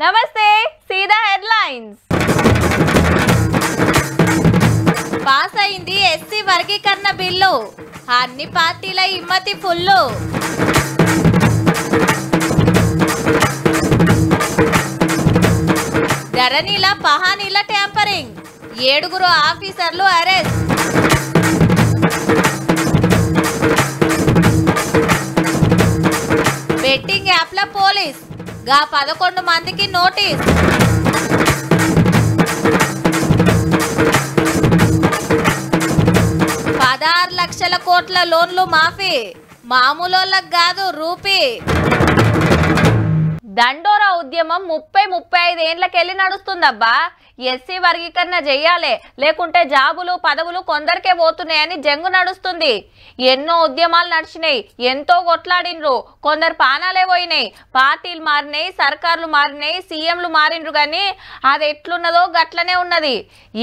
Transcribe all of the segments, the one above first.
నమస్తే సీదా headlines. Pass అయింది ఎస్సీ వర్గీకరణ బిల్లు, అన్ని పార్టీల హిమ్మతి ఫుల్లు. ధరణిల పహానీల ట్యాంపరింగ్, 7 ఆఫీసర్లు అరెస్ట్. బెట్టింగ్ యాప్ల పోలీస్, గా 11 మందికి నోటీస్. $16 లక్షల కోట్ల లోన్లు మాఫీ, మామూలోళ్ళకు కాదు రూపీ. దండోరా ఉద్యమం 30-35 ఏండ్లకెళ్ళి నడుస్తుందబ్బా. ఎస్సీ వర్గీకరణ చెయ్యాలి, లేకుంటే జాబులు పదవులు కొందరికే పోతున్నాయని జంగు నడుస్తుంది. ఎన్నో ఉద్యమాలు నడిచినాయి, ఎంతో కొట్లాడినరు, కొందరు పానాలే పోయినాయి. పార్టీలు మారినాయి, సర్కార్లు మారినాయి, సీఎంలు మారినరు, కానీ అది ఎట్లున్నదో గట్లనే ఉన్నది.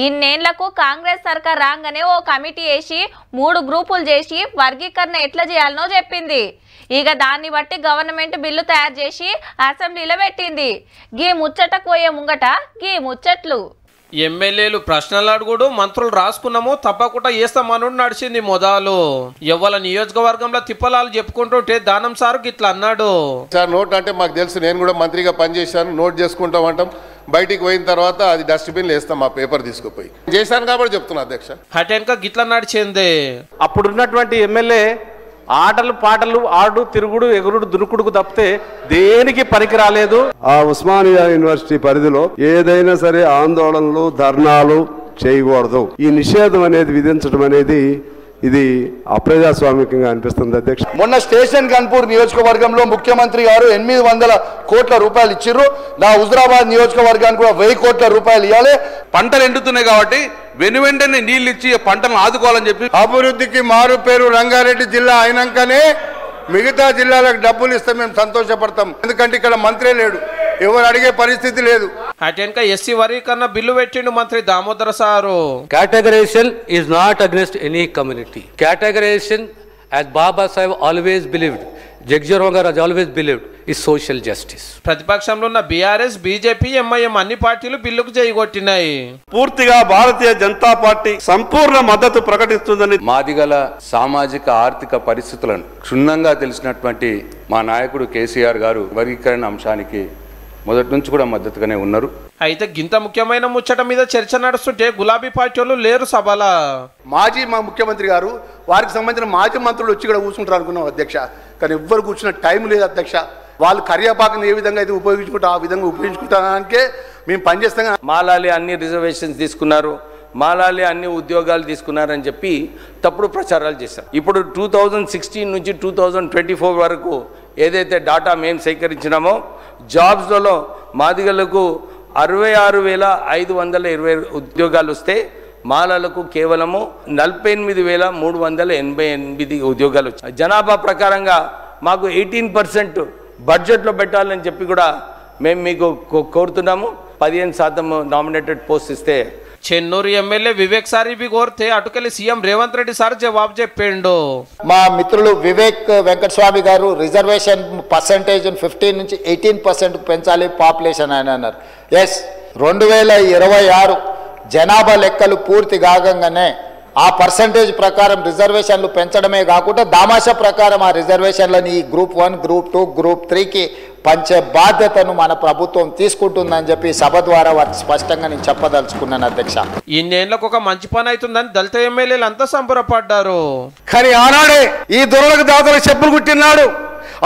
ఇన్నేళ్లకు కాంగ్రెస్ సర్కార్ రాగానే ఓ కమిటీ వేసి 3 గ్రూపులు చేసి వర్గీకరణ ఎట్లా చేయాలనో చెప్పింది. ఇక దాన్ని బట్టి గవర్నమెంట్ బిల్లు తయారు చేసి అసెంబ్లీలో పెట్టింది. గీ ముచ్చటకు పోయే ముంగట గీ ముచ్చట్లు. ఎమ్మెల్యేలు ప్రశ్నలు అడుగుడు, మంత్రులు రాసుకున్నాము తప్పకుండా వేస్తామను నడిచింది మొదలు. ఎవ్వల నియోజకవర్గంలో తిప్పలాలు చెప్పుకుంటుంటే దానం సార్ గిట్లా అన్నాడు. సార్ నోట్ అంటే మాకు తెలుసు, నేను కూడా మంత్రిగా పనిచేశాను, నోట్ చేసుకుంటాం అంటాం, బయటికి పోయిన తర్వాత అది డస్ట్బిన్లు వేస్తాం, ఆ పేపర్ తీసుకుపోయి చేశాను కాబట్టి చెప్తున్నా అధ్యక్ష. హటెన్క గిట్లా నడిచింది. అప్పుడున్నటువంటి ఎమ్మెల్యే ఆటలు పాటలు ఆడు తిరుగుడు ఎగురుడు దురుకుడుకు తప్పితే దేనికి పనికి రాలేదు. ఆ ఉస్మానియా యూనివర్సిటీ పరిధిలో ఏదైనా సరే ఆందోళనలు ధర్నాలు చేయకూడదు. ఈ నిషేధం అనేది విధించడం అనేది ఇది అప్రజాస్వామికంగా అనిపిస్తుంది అధ్యక్ష. మొన్న స్టేషన్ గన్పూర్ నియోజకవర్గంలో ముఖ్యమంత్రి గారు 800 కోట్ల రూపాయలు ఇచ్చిర్రు. నా హుజరాబాద్ నియోజకవర్గానికి కూడా 1000 కోట్ల రూపాయలు ఇవ్వాలి. పంటలు ఎండుతున్నాయి కాబట్టి వెనువెంటనే నీళ్లు ఇచ్చి పంటలను ఆదుకోవాలని చెప్పి అభివృద్ధికి మారు పేరు రంగారెడ్డి జిల్లా అయినాకనే మిగతా జిల్లాలకు డబ్బులు ఇస్తే మేము సంతోషపడతాం. ఎందుకంటే ఇక్కడ మంత్రే లేడు, ఎవరు అడిగే పరిస్థితి లేదు. హటెన్క ఎస్సీ వర్గీకరణ బిల్లు పెట్టిండు మంత్రి Damodara sir. Categorization is not against any community. Categorization, as Baba Sahib always believed, Jagjiran Garu has always believed, is social justice. ప్రతిపక్షంలో ఉన్న బీఆర్ఎస్, బీజేపీ, ఎంఐఎం అన్ని పార్టీలు బిల్లుకు చేయగొట్టినాయి. పూర్తిగా భారతీయ జనతా పార్టీ సంపూర్ణ మద్దతు ప్రకటిస్తుందని మాదిగల సామాజిక ఆర్థిక పరిస్థితులను క్షుణ్ణంగా తెలిసినటువంటి మా నాయకుడు కేసీఆర్ గారు వర్గీకరణ అంశానికి మొదటి నుంచి కూడా మద్దతుగానే ఉన్నారు. అయితే గింత ముఖ్యమైన ముచ్చట మీద చర్చ నడుస్తుంటే గులాబీ పార్టీ వాళ్ళు లేరు సభల. మా ముఖ్యమంత్రి గారు వారికి సంబంధించిన మాజీ మంత్రులు వచ్చి ఇక్కడ కూర్చుంటారు అనుకున్నాం అధ్యక్ష, కానీ ఎవ్వరు కూర్చున్న టైం లేదు అధ్యక్ష. వాళ్ళు కర్యాపాకను ఏ విధంగా అయితే ఉపయోగించుకుంటా ఆ విధంగా ఉపయోగించుకుంటానికే మేము పనిచేస్తాం. మాలాలి అన్ని రిజర్వేషన్స్ తీసుకున్నారు, మాలాలి అన్ని ఉద్యోగాలు తీసుకున్నారని చెప్పి తప్పుడు ప్రచారాలు చేశారు. ఇప్పుడు 2016 నుంచి 2024 వరకు ఏదైతే డాటా మేము సేకరించినామో జాబ్స్లలో మాదిగలకు 66,520 ఉద్యోగాలు వస్తే మాలలకు కేవలము 48,388 ఉద్యోగాలు వచ్చాయి. జనాభా ప్రకారంగా మాకు 18% బడ్జెట్లో పెట్టాలని చెప్పి కూడా మేము మీకు కోరుతున్నాము. 15% నామినేటెడ్ పోస్ట్ ఇస్తే చెన్నూరు ఎమ్మెల్యే వివేక్ సారీబి కోరితే అటుకెళ్ళి సీఎం రేవంత్ రెడ్డి సార్ జవాబు చెప్పిండు. మా మిత్రులు వివేక్ వెంకటస్వామి గారు రిజర్వేషన్ పర్సంటేజ్ 15 నుంచి 18% పెంచాలి పాపులేషన్ అని అన్నారు. ఎస్, 2026 జనాభా లెక్కలు పూర్తి కాగానే ఆ పర్సంటేజ్ ప్రకారం రిజర్వేషన్లు పెంచడమే కాకుండా దామాషా ప్రకారం ఆ రిజర్వేషన్లని ఈ గ్రూప్ 1, గ్రూప్ 2, గ్రూప్ 3కి పంచే బాధ్యతను మన ప్రభుత్వం తీసుకుంటుందని చెప్పి సభ ద్వారా వారికి స్పష్టంగా నేను చెప్పదలుచుకున్నాను అధ్యక్ష. ఇన్నేళ్లకు ఒక మంచి పని అవుతుందని దళిత ఎమ్మెల్యేలు అంతా సంబరపడ్డారు. కానీ ఆనాడే ఈ దొరలకు దాతలకు చెప్పులు కుట్టినాడు.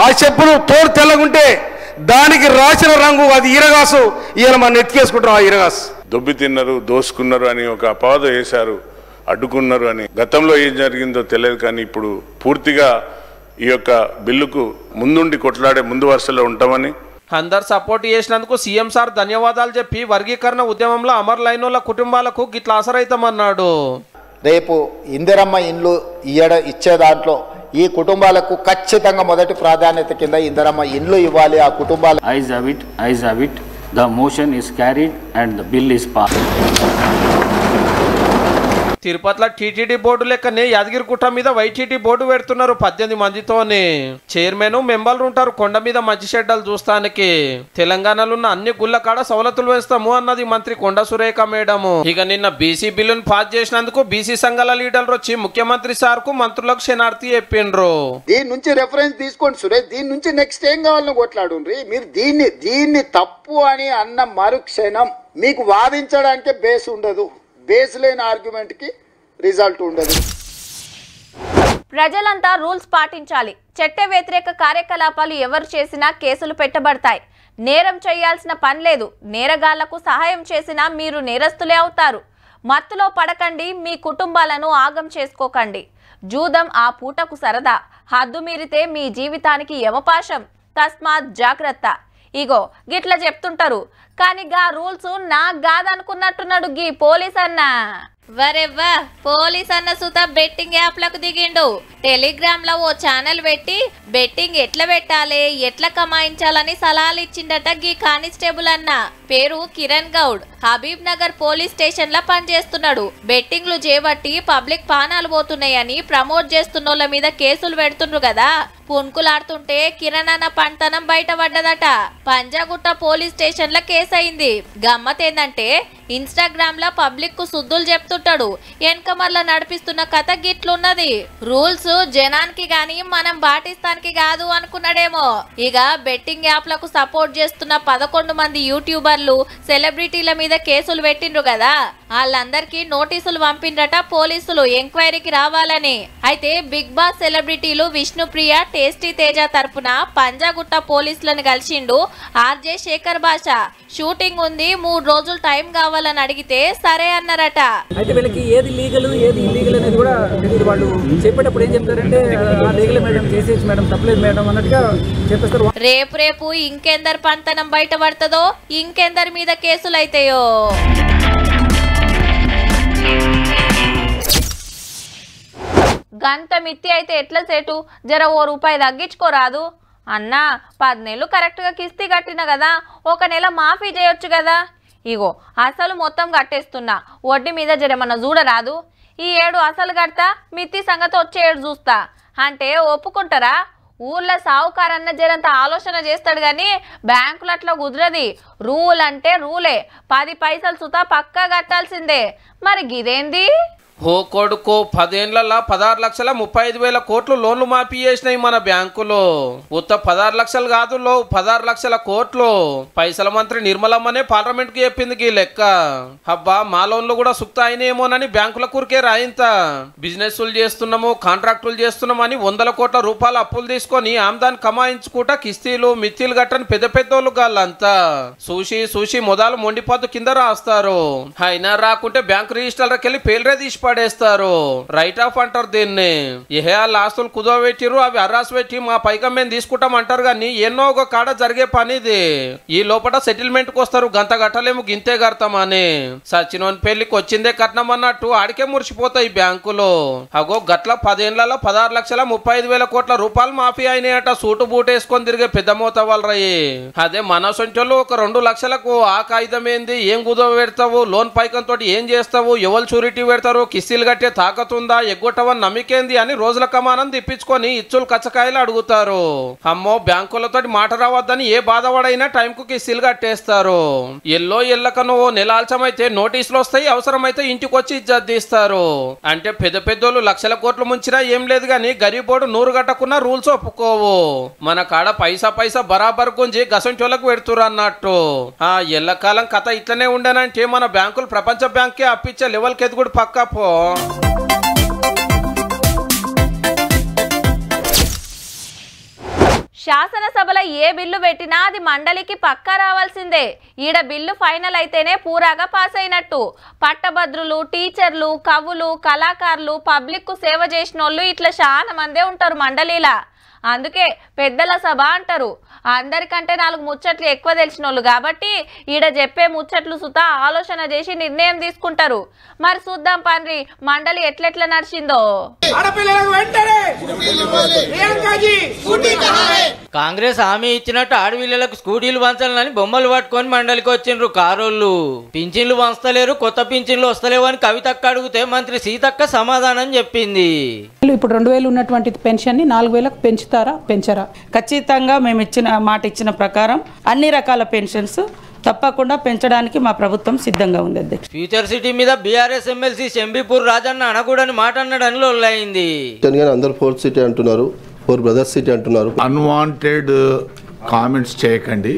ఆ చెప్పులు తోడు తెల్లగుంటే దానికి రాసిన రంగు అది ఈరగాసు. ఈయన మన ఎత్తికేసుకుంటాం. ఆ ఈరగాసు దొబ్బి తిన్నారు, దోసుకున్నారు అని ఒక అపవాదం వేశారు, అడ్డుకున్నారు అని. గతంలో ఏం జరిగిందో తెలియదు, కానీ ఇప్పుడు పూర్తిగా ఈ యొక్క బిల్లుకు ముందుండి కొట్లాడే ముందు వరుసలో ఉంటామని అందరు సపోర్ట్ చేసినందుకు సీఎం సార్ ధన్యవాదాలు చెప్పి వర్గీకరణ ఉద్యమంలో అమరులైనోళ్ళ కుటుంబాలకు గిట్లా ఆసరైతామన్నాడు. రేపు ఇందిరమ్మ ఇండ్లు ఇచ్చే దాంట్లో ఈ కుటుంబాలకు ఖచ్చితంగా మొదటి ప్రాధాన్యత కింద ఇందిరమ్మ ఇండ్లు ఇవ్వాలి. ఆ కుటుంబాలు eyes have it. The motion is carried and the bill is passed. తిరుపతిలో టీటీడీ బోర్డు లెక్కనే యాదగిరిగుట్ట మీద వైటీటీ బోర్డు పెడుతున్నారు 18 మందితోని. చైర్మన్ మెంబర్లు ఉంటారు కొండ మీద మంచి షెడ్డలు చూస్తానికి. తెలంగాణలో ఉన్న అన్ని గుళ్ళ కాడ సవలతులు వేస్తాము అన్నది మంత్రి కొండ సురేఖ మేడం. ఇక నిన్న బీసీ బిల్లును పాస్ చేసినందుకు బీసీ సంఘాల లీడర్లు వచ్చి ముఖ్యమంత్రి సార్ కు మంత్రులకు శనార్థి చెప్పిండ్రు. దీని నుంచి రెఫరెన్స్ తీసుకోండి సురేష్, దీని నుంచి నెక్స్ట్ ఏం కావాలని కొట్లాడు. మీరు దీన్ని తప్పు అని అన్న మరుక్షణం మీకు వాదించడానికి బేస్ ఉండదు. బేస్ లేని ఆర్గ్యుమెంట్ కి రిజల్ట్ ఉండదు. ప్రజలంతా రూల్స్ పాటించాలి. చట్ట వ్యతిరేక కార్యకలాపాలు ఎవరు చేసినా కేసులు పెట్టబడతాయి. నేరం చేయాల్సిన పని లేదు. నేరగాళ్లకు సహాయం చేసినా మీరు నేరస్తులే అవుతారు. మత్తులో పడకండి, మీ కుటుంబాలను ఆగం చేసుకోకండి. జూదం ఆ పూటకు సరదా, హద్దు మీరితే మీ జీవితానికి యమపాశం. తస్మాత్ జాగ్రత్త. ఇగో గిట్లా చెప్తుంటారు, కానీ గా రూల్స్ నాకు కాదనుకున్నట్టున్నాడు గీ పోలీస్ అన్న. వరెవ్వా, పోలీస్ అన్న సుత బెట్టింగ్ యాప్లకు దిగిండు. టెలిగ్రామ్ లో ఓ ఛానల్ పెట్టి బెట్టింగ్ ఎట్లా పెట్టాలి, ఎట్లా కమాయించాలని సలహాలు ఇచ్చిండట గీ కానిస్టేబుల్ అన్న. పేరు కిరణ్ గౌడ్. హబీబ్ నగర్ పోలీస్ స్టేషన్ లా పనిచేస్తున్నాడు. బెట్టింగ్లు చేపట్టి పబ్లిక్ పానాలు పోతున్నాయని ప్రమోట్ చేస్తున్నోళ్ళ మీద కేసులు పెడుతుండ్రు కదా. పుణుకులాడుతుంటే కిరణ్ అన్న పంటనం బయటపడ్డదట. పంజాగుట్ట పోలీస్ స్టేషన్ లా కేసు అయింది. గమ్మత్ ఏందంటే ఇన్స్టాగ్రామ్ లా పబ్లిక్ కు సుద్దులు చెప్తుంటాడు. వెనకమర్ల నడిపిస్తున్న కథ గిట్లున్నది. రూల్స్ జనానికి గాని మనం పాటిస్తానికి కాదు అనుకున్నాడేమో. ఇక బెట్టింగ్ యాప్లకు సపోర్ట్ చేస్తున్న 11 మంది యూట్యూబర్లు, సెలబ్రిటీల మీద కేసులు పెట్టిండ్రు కదా. వాళ్ళందరికీ నోటీసులు పంపిండ్రట పోలీసులు ఎంక్వైరీకి రావాలని. అయితే బిగ్ బాస్ సెలబ్రిటీలు విష్ణుప్రియ, టేస్టీ తేజ తరపున పంజాగుట్ట పోలీసులను కలిసిండు ఆర్జే శేఖర్ భాష. షూటింగ్ ఉంది, 3 రోజులు టైం కావాలని అడిగితే సరే అన్నారట. అయితే వీళ్ళకి ఏది లీగల్ ఏది ఇల్లీగల్ అనేది కూడా తెలియదు. వాళ్ళు చెప్పేటప్పుడు ఏం చెప్తారంటే లీగల్ మేడం, చేసేసి మేడం, తప్పలేదు మేడం అన్నట్టుగా చెప్పేస్తారు. రేపు ఇంకెందరు పంతనం బయట పడుతుందో, ఇంకెందరి మీద కేసులు అయితాయో. గంత మిత్తి అయితే ఎట్లా సేటు, జర ఓ రూపాయి తగ్గించుకోరాదు అన్నా. 10 నెలలు కరెక్ట్గా కిస్తీ కట్టిన కదా, 1 నెల మాఫీ చేయొచ్చు కదా. ఇగో అసలు మొత్తం కట్టేస్తున్నా, వడ్డీ మీద జరేమన్నా చూడరాదు. ఈ ఏడు అసలు కడతా, మిత్తి సంగతి వచ్చే ఏడు చూస్తా అంటే ఒప్పుకుంటారా? ఊర్లో సావుకారన్న జరంత ఆలోచన చేస్తాడు కానీ బ్యాంకులు అట్లా కుదరది. రూల్ అంటే రూలే, 10 పైసలు సుతా పక్కా కట్టాల్సిందే. మరి గిదేంది? ఓ కొడుకు 10 ఏళ్లలో 16,35,000 కోట్లు లోన్లు మాఫీ చేసినాయి మన బ్యాంకులో. ఉత్త 16 లక్షలు కాదు, 16 లక్షల కోట్లు. పైసల మంత్రి నిర్మలమ్మనే పార్లమెంట్ కి చెప్పింది ఈ లెక్క. అబ్బా, మా లోన్లు కూడా సుక్త అయినేమోనని బ్యాంకుల కూరికే రాయింత. బిజినెస్లు చేస్తున్నాము, కాంట్రాక్టులు చేస్తున్నామని 100 కోట్ల రూపాయలు అప్పులు తీసుకొని ఆమ్దాన్ని కమాయించుకుంటా కిస్తీలు మిత్తీలు గట్టని పెద్ద పెద్దోళ్ళు గాళ్ళంతా చూసి మొదలు మొండిపోతు కింద రాస్తారు. అయినా రాకుంటే బ్యాంకు రిజిస్టర్కి వెళ్ళి పేర్లే తీసి పడేస్తారు. రైట్ ఆఫ్ అంటారు దీన్ని. ఏహే వాళ్ళ ఆస్తులు కుదవబెట్టిరు, అవి అర్రాసు పెట్టి మా పైకం మేము తీసుకుంటాం అంటారు. కానీ ఎన్నో ఒక కాడ జరిగే పని ఇది. ఈ లోపల సెటిల్మెంట్ కు వస్తారు, గంత గట్టలేము గింతే కడతామని. సచినోని పెళ్లికి వచ్చిందే కట్నం అన్నట్టు ఆడికే మురిసిపోతాయి బ్యాంకులో. అగో గట్ల 10 ఏళ్లలో 16,35,000 కోట్ల రూపాయలు మాఫీ అయినాయట. సూటు బూట్ వేసుకొని తిరిగే పెద్ద మోత వాళ్ళరయ్యి. అదే మన సొంటోళ్ళు ఒక 2 లక్షలకు ఆ కాగితం ఏంది, ఏం కుదవ పెడతావు, లోన్ పైకం తోటి ఏం చేస్తావు, ఎవరు షూరిటీ పెడతారు, కిస్తీలు కట్టే తాకతుందా, ఎగ్గొట్టవని నమ్మికేంది అని రోజుల కమానం తిప్పించుకొని ఇచ్చులు కచ్చకాయలు అడుగుతారు. అమ్మో, బ్యాంకులతో మాట రావద్దని ఏ బాధపడైనా టైంకు కిస్తీలు కట్టేస్తారు. ఎల్లకను ఓ నెలాల్చమైతే నోటీసులు వస్తాయి, అవసరమైతే ఇంటికి వచ్చి ఇజ్జద్దీస్తారు. అంటే పెద్ద పెద్దోళ్ళు లక్షల కోట్లు ముంచినా ఏం లేదు గాని గరీబోడు 100 కట్టకున్నా రూల్స్ ఒప్పుకోవు. మన కాడ పైసా బరాబర్ గుంజి గసంటోళ్ళకు పెడుతురు అన్నట్టు. ఆ ఎల్లకాలం కథ ఇట్లనే ఉండేనంటే మన బ్యాంకులు ప్రపంచ బ్యాంకే అప్పించే లెవెల్కి ఎదుగుడు పక్కా పో. శాసనసభలో ఏ బిల్లు పెట్టినా అది మండలికి పక్కా రావాల్సిందే. ఈడ బిల్లు ఫైనల్ అయితేనే పూరాగా పాస్ అయినట్టు. పట్టభద్రులు, టీచర్లు, కవులు, కళాకారులు, పబ్లిక్ కు సేవ చేసిన వాళ్ళు ఇట్లా చాలా మందే ఉంటారు మండలిలా. అందుకే పెద్దల సభ అంటారు. అందరికంటే 4 ముచ్చట్లు ఎక్కువ తెలిసిన వాళ్ళు కాబట్టి ఈడ చెప్పే ముచ్చట్లు సుతా ఆలోచన చేసి నిర్ణయం తీసుకుంటారు. మరి చూద్దాం పండ్రి మండలి ఎట్లెట్లా నడిచిందో. కాంగ్రెస్ హామీ ఇచ్చినట్టు ఆడపిల్లలకు స్కూటీలు పంచాలని బొమ్మలు పట్టుకొని మండలికి వచ్చిండ్రు కారోళ్ళు. పింఛన్లు పంచలేరు, కొత్త పింఛన్లు వస్తలేవు అని కవితక్క అడిగితే మంత్రి సీతక్క సమాధానం చెప్పింది. ఇప్పుడు 2000 ఉన్నటువంటి పెన్షన్ ని 4000కు పెంచుతారా పెంచరా? ఖచ్చితంగా మేము ఇచ్చిన ప్రకారం అన్ని రకాల పెన్షన్స్ తప్పకుండా పెంచడానికి మా ప్రభుత్వం సిద్ధంగా ఉంది అధ్యక్ష. ఫ్యూచర్ సిటీ మీద బీఆర్ఎస్ ఎమ్మెల్సీ శంబీపూర్ రాజన్న అనకూడని మాట అన్నాడని లొల్లయింది. అందరు 4th సిటీ అంటున్నారు, 4 బ్రదర్స్ సిటీ అంటున్నారు. అన్వాంటెడ్ కామెంట్స్ చేయకండి,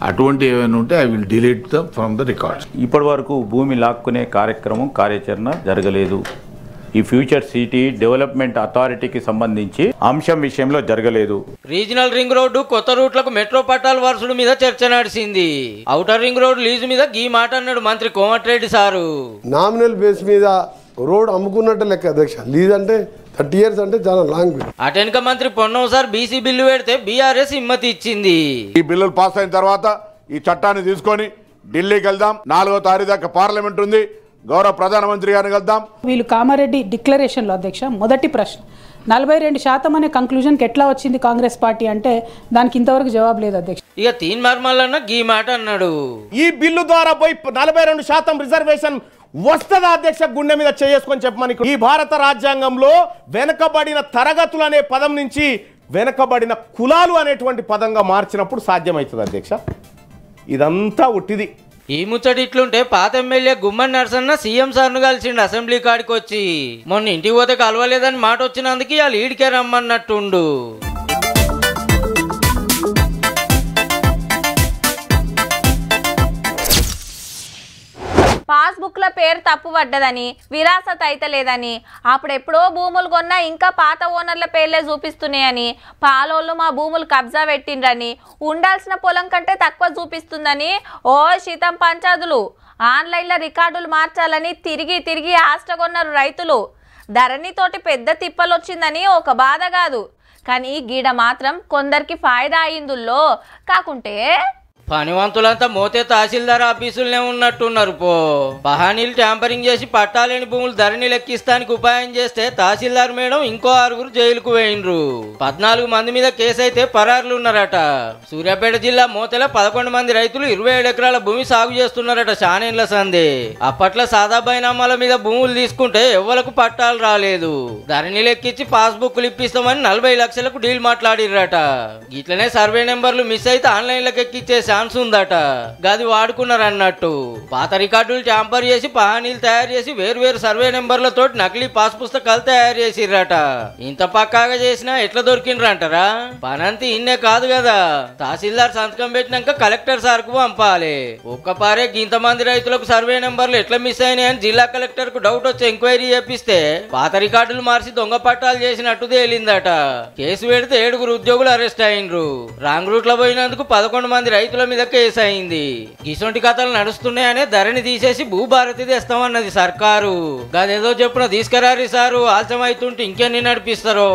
అటువంటి ఏమైనా ఉంటే I will delete dum from the records. ఇప్పటి వరకు భూమి లాక్కునే కార్యాచరణ జరగలేదు. ఈ ఫ్యూచర్ సిటీ డెవలప్మెంట్ అథారిటీకి సంబంధించి అంశం విషయంలో జరగలేదు. రీజనల్ రింగ్ రోడ్డు కొత్త రూట్లకు మెట్రో పట్టాల వరుసల మీద చర్చ నడిచింది. ఔటర్ రింగ్ రోడ్ లీజు మీద గీ మాట అన్నాడు మంత్రి కోమటిరెడ్డి సారు. నామినల్ బేస్ మీద రోడ్ అమ్ముకున్నట్టు లెక్క అధ్యక్ష. లీజ్ అంటే 30 years అంటే చాలా లాంగ్. అటెనక మంత్రి పొన్నం సార్ బీసీ బిల్లు పెడితే బీఆర్ఎస్ హిమ్మతి ఇచ్చింది. ఈ బిల్లులు పాస్ అయిన తర్వాత ఈ చట్టాన్ని తీసుకొని ఢిల్లీకి వెళ్దాం. 4వ తారీఖు దాకా పార్లమెంట్ ఉంది. గౌరవ ప్రధానమంత్రి గారిని కలుద్దాం. వీళ్ళు కామారెడ్డి డిక్లరేషన్లో అధ్యక్ష మొదటి ప్రశ్న 42% అనే కంక్లూజన్కి ఎట్లా వచ్చింది కాంగ్రెస్ పార్టీ అంటే దానికి ఇంతవరకు జవాబు లేదు అధ్యక్ష. ఇక తీన్ మర్మలన్న గీ మాట అన్నాడు. ఈ బిల్లు ద్వారా పోయి 42% రిజర్వేషన్ వస్తుందా అధ్యక్ష? గుండె మీద చేసుకొని చెప్పమని. ఈ భారత రాజ్యాంగంలో వెనకబడిన తరగతులు అనే పదం నుంచి వెనకబడిన కులాలు అనేటువంటి పదంగా మార్చినప్పుడు సాధ్యమవుతుంది అధ్యక్ష. ఇదంతా ఉట్టిది. ఈ ముచ్చటి ఇట్లుంటే పాత ఎమ్మెల్యే గుమ్మన్ నరసన్న సీఎం సార్ను కలిసిండు అసెంబ్లీ కాడికి వచ్చి. మొన్న ఇంటికి పోతే కలవలేదని మాట వచ్చినందుకు ఇవాళ ఈడికే రమ్మన్నట్టుండు. పాస్బుక్ లో పేరు తప్పు పడ్డదని, విరాసత్ అయితే లేదని, అప్పుడెప్పుడో భూములు కొన్నా ఇంకా పాత ఓనర్ల పేర్లే చూపిస్తున్నాయని, పాలోళ్ళు మా భూములు కబ్జా పెట్టిండ్రని, ఉండాల్సిన పొలం కంటే తక్కువ చూపిస్తుందని ఓ శీతం పంచాదులు ఆన్లైన్లో రికార్డులు మార్చాలని తిరిగి తిరిగి ఆస్టగొన్నారు రైతులు. ధరణితోటి పెద్ద తిప్పలు వచ్చిందని ఒక బాధ కాదు, కానీ గీడ మాత్రం కొందరికి ఫాయిదా అయిందుల్లో. కాకుంటే పనివంతులంతా మోతే తహసీల్దార్ ఆఫీసులనే ఉన్నట్టున్నారు. బహానీలు ట్యాంపరింగ్ చేసి పట్టాలేని భూములు ధరణి లెక్కిస్తానికి ఉపాయం చేస్తే తహసీల్దార్ మేడం ఇంకో 6 జైలుకు వేయిండ్రు. 14 మంది మీద కేసు అయితే పరారులు ఉన్నారట. సూర్యాపేట జిల్లా మోతెల 11 మంది రైతులు 27 ఎకరాల భూమి సాగు చేస్తున్నారట శానేళ్ల సందే. అప్పట్లో సాదా బైనామాల మీద భూములు తీసుకుంటే ఎవ్వలకు పట్టాలు రాలేదు. ధరణి లెక్కించి పాస్బుక్లు ఇప్పిస్తామని 40 లక్షలకు డీల్ మాట్లాడిర్రట. ఇట్లనే సర్వే నెంబర్లు మిస్ అయితే ఆన్లైన్లకు ఎక్కిచ్చే ఛాన్స్ ఉందట. గది వాడుకున్నారు అన్నట్టు. పాత రికార్డులు ట్యాంపర్ చేసి పహానీలు తయారు చేసి వేరు సర్వే నెంబర్లతో నకిలీ పాస్ పుస్తకాలు తయారు చేసిర్రట. ఇంత పక్కాగా చేసినా ఎట్లా దొరికిండ్రంటారా? పనంతి ఇన్నే కాదు కదా, తహసీల్దార్ సంతకం పెట్టినాక కలెక్టర్ సార్ కు పంపాలి. ఒక్కపారే ఇంతమంది రైతులకు సర్వే నెంబర్లు ఎట్లా మిస్ అయినాయని జిల్లా కలెక్టర్ కు డౌట్ వచ్చి ఎంక్వైరీ చేపిస్తే పాత రికార్డులు మార్చి దొంగ పట్టాలు చేసినట్టు తేలిందట. కేసు పెడితే 7 ఉద్యోగులు అరెస్ట్ అయిండ్రు. రాంగ్ రూట్ లో పోయినందుకు 11 మంది రైతుల మీద కేసు అయింది. ఇసొంటి కథలు నడుస్తున్నాయనే ధరణి తీసేసి భూభారతి తెస్తామన్నది సర్కారు. గదేదో చెప్పున తీసుకురారి సారు, ఆలస్యం అవుతుంటే ఇంకెన్ని నడిపిస్తారో.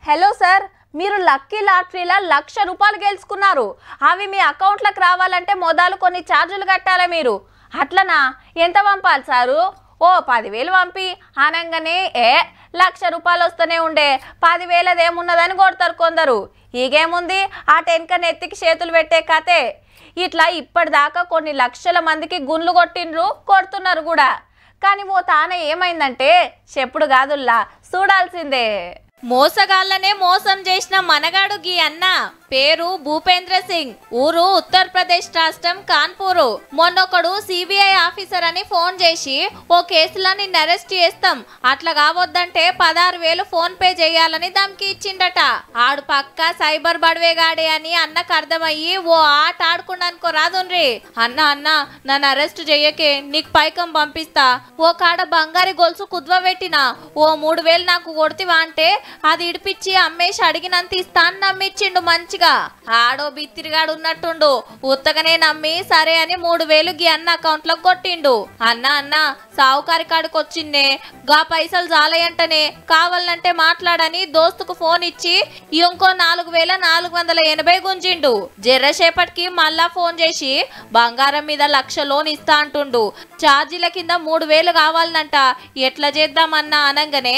హలో సార్, మీరు లక్కీ లాటరీలో 1,00,000 రూపాయలు గెలుచుకున్నారు. అవి మీ అకౌంట్లకు రావాలంటే మొదలు కొన్ని ఛార్జీలు కట్టాలి మీరు. అట్లనా? ఎంత పంపాలి సారు? ఓ 10,000 పంపి అనగానే 1,00,000 రూపాయలు వస్తూనే ఉండే, 10,000 ఏమున్నదని కొడతారు కొందరు. ఈగేముంది, ఆ టెన్కన్ ఎత్తికి చేతులు పెట్టే కథే. ఇట్లా ఇప్పటిదాకా కొన్ని లక్షల మందికి గుండ్లు కొట్టిండ్రు, కొడుతున్నారు కూడా. కానీ ఓ తాన ఏమైందంటే చెప్పుడు కాదుల్లా, చూడాల్సిందే. మోసగాళ్ళనే మోసం చేసిన మనగాడు గీ అన్న పేరు భూపేంద్ర సింగ్, ఊరు ఉత్తరప్రదేశ్ రాష్ట్రం కాన్పూరు. మొన్నొకడు సిబిఐ ఆఫీసర్ అని ఫోన్ చేసి ఓ కేసులో నిన్ను అరెస్ట్ చేస్తాం, అట్లా కావద్దంటే 16,000 ఫోన్ పే చేయాలని ధమ్కి ఇచ్చిండట. ఆడు పక్క సైబర్ బడవేగాడే అని అన్నకు అర్థమయ్యి ఓ ఆట ఆడుకున్నానుకో రాదుండ్రి. అన్న నన్ను అరెస్ట్ చెయ్యకే, నీకు పైకం పంపిస్తా. ఓ కాడ బంగారి గొలుసు కుద్వ పెట్టినా, ఓ 3,000 నాకు కొడుతివా అంటే అది ఇడిపించి అమ్మేసి అడిగినంత ఇస్తా అని నమ్మిచ్చిండు మంచిగా చూడుర్రిగా ఆడో బిత్తిరిగాడు ఉన్నట్టుండు. ఉత్తగనే నమ్మి సరే అని 3000 గీ అన్న అకౌంట్ లో కొట్టిండు. అన్న సావుకారి కాడికి వచ్చిండే, గా పైసలు జాలయంటనే కావాలంటే మాట్లాడని దోస్తుకు ఫోన్ ఇచ్చి ఇంకో 4480 గుంజిండు. జర్రసేపటికి మళ్ళా ఫోన్ చేసి బంగారం మీద 1,00,000 లోన్ ఇస్తా అంటుండు. ఛార్జీల కింద 3000 కావాలనంట. ఎట్లా చేద్దామన్నా అనగానే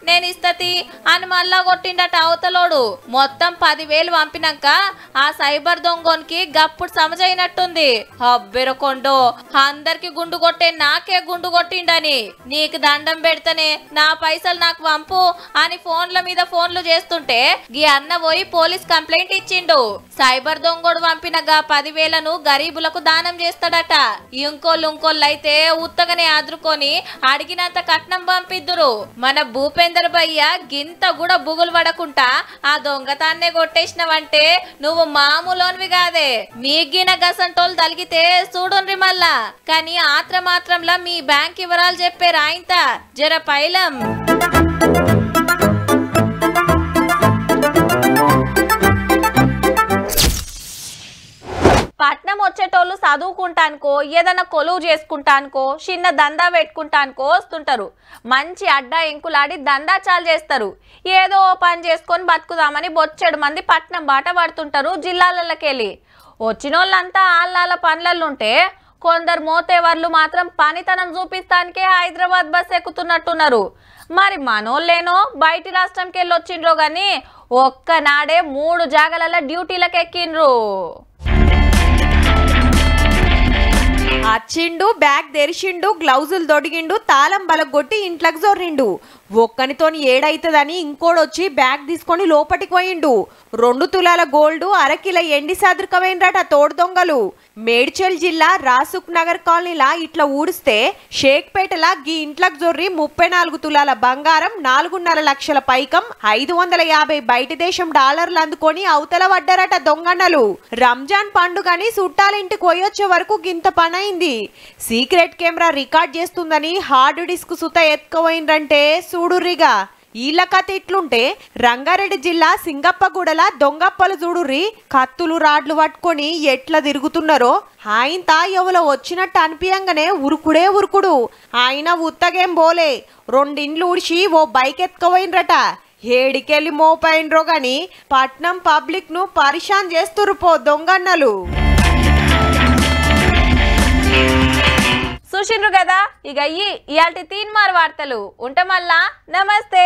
నేను ఇస్తతి అని మళ్ళా కొట్టిండట అవతలోడు. మొత్తం 10,000 పంపినాక ఆ సైబర్ దొంగోనికి గప్పుడు సమజైనట్టుంది. అబ్బెరకొండో అందరికి గుండు కొట్టే నాకే గుండు కొట్టిండని, నీకు దండం పెడతనే నా పైసలు నాకు పంపు అని ఫోన్ల మీద ఫోన్లు చేస్తుంటే గీ అన్న పోయి పోలీస్ కంప్లైంట్ ఇచ్చిండు. సైబర్ దొంగోడు పంపిన గా 10,000ను గరీబులకు దానం చేస్తాడట. ఇంకోళ్ళైతే ఉత్తగనే ఆదురుకొని అడిగినంత కట్నం పంపిద్దురు. మన భూపేందర్ భయ్య గింత కూడా బుగులు పడకుండా ఆ దొంగతాన్నే కొట్టేసినవంటే నువ్వు మామూలోనివి కాదే. మీగిన గసంటోళ్ళు తలిగితే చూడుండ్రి మళ్ళా. కానీ మాత్రంలా మీ బ్యాంక్ వివరాలు చెప్పే రాయింత జర పైలం. పట్నం వచ్చేటోళ్ళు చదువుకుంటానుకో ఏదైనా కొలువు చేసుకుంటానుకో చిన్న దందా పెట్టుకుంటానుకో వస్తుంటారు. మంచి అడ్డా ఎంకులాడి దందా చాలు చేస్తారు. ఏదో పని చేసుకొని బతుకుదామని బొచ్చెడు మంది పట్నం బాట పడుతుంటారు జిల్లాలకెళ్ళి. వచ్చిన వాళ్ళంతా ఆళ్ళ పనులలుంటే కొందరు మోతేవర్లు మాత్రం పనితనం చూపిస్తానికే హైదరాబాద్ బస్ ఎక్కుతున్నట్టున్నారు. మరి మనోళ్ళేనో బయటి రాష్ట్రంకి వెళ్ళి వచ్చిండ్రో గాని ఒక్కనాడే 3 జాగాల డ్యూటీలకు ఎక్కిండ్రు. అచ్చిండు, బ్యాగ్ తెరిచిండు, గ్లౌజులు దొడిగిండు, తాళం బలగొట్టి ఇంట్లోకి జొర్రిండు. ఒక్కనితోని ఏడైతుందని ఇంకోడొచ్చి బ్యాగ్ తీసుకొని లోపటికి పోయిండు. 2 తులాల గోల్డ్, 1/2 కిలో ఎండి సాదురుకమైనరట తోడు దొంగలు. మేడ్చల్ జిల్లా రాసుక్ నగర్ కాలనీలా ఇట్లా ఊడిస్తే షేక్పేటలా గీ ఇంట్లోకి జొర్రి 34 తులాల బంగారం, 4.5 లక్షల పైకం, 550 బయటి దేశం డాలర్లు అందుకొని అవతల పడ్డారట దొంగన్నలు. రంజాన్ పండుగని చుట్టాలింటికి పోయొచ్చే వరకు గింత పనైంది. సీక్రెట్ కెమెరా రికార్డ్ చేస్తుందని హార్డ్ డిస్క్ సుత ఎత్తుకుపోయిండ్రంటే చూడుర్రిగా. ఈళ్ళ కథ ఇట్లుంటే రంగారెడ్డి జిల్లా సింగప్పగూడల దొంగప్పలు చూడుర్రి కత్తులు రాడ్లు పట్టుకొని ఎట్లా తిరుగుతున్నారో. ఆయన ఎవలో వచ్చినట్టు అనిపియంగానే ఉరుకుడే ఉరుకుడు. ఆయన ఉత్తగేం పోలే, 2 ఇండ్లు ఊడ్చి ఓ బైక్ ఎత్తుకుపోయినరట. ఏడికెళ్ళి మోపైనరో గాని పట్నం పబ్లిక్ ను పరిశాన్ చేస్తురు పో దొంగన్నలు. చూసిండ్రు కదా, ఇక ఇయాల్టి 3 వార్తలు. ఉంటామల్లా, నమస్తే.